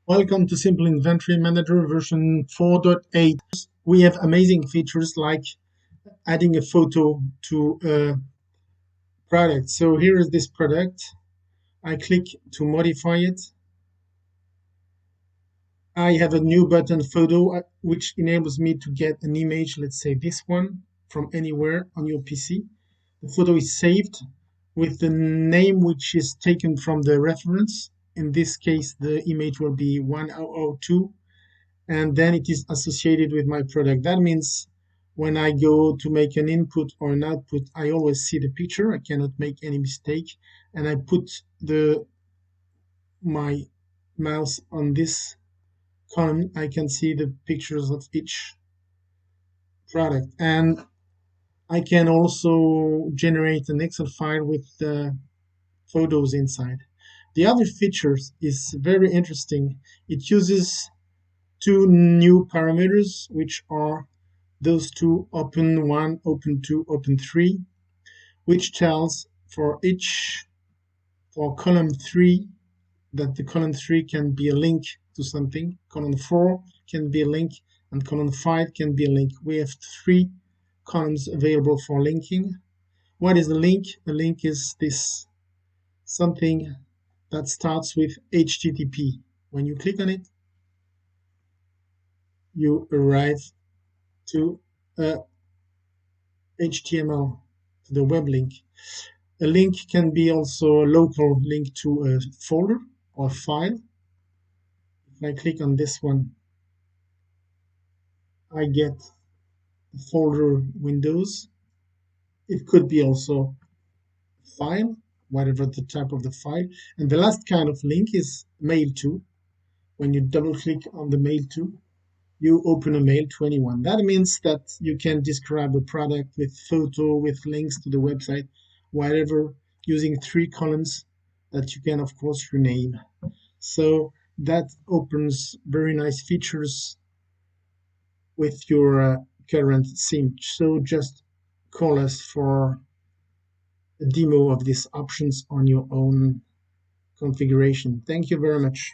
Welcome to Simple Inventory Manager version 4.8. We have amazing features like adding a photo to a product. So here is this product. I click to modify it. I have a new button photo, which enables me to get an image, let's say this one, from anywhere on your PC. The photo is saved with the name which is taken from the reference. In this case, the image will be 1002. And then it is associated with my product. That means when I go to make an input or an output, I always see the picture. I cannot make any mistake. And I put my mouse on this column. I can see the pictures of each product. And I can also generate an Excel file with the photos inside. The other features is very interesting. It uses two new parameters, which are those two, open 1, open 2, open 3, which tells for column 3 that the column 3 can be a link to something, column 4 can be a link, and column 5 can be a link. We have 3 columns available for linking. What is a link? A link is this something that starts with HTTP. When you click on it, you arrive to a HTML, to the web link. A link can be also a local link to a folder or file. If I click on this one, I get the folder windows. It could be also file, whatever the type of the file. And the last kind of link is mail to. When you double click on the mail to, you open a mail to anyone. That means that you can describe a product with photo, with links to the website, whatever, using 3 columns that you can, of course, rename. So that opens very nice features with your current sim. So just call us for a demo of these options on your own configuration. Thank you very much.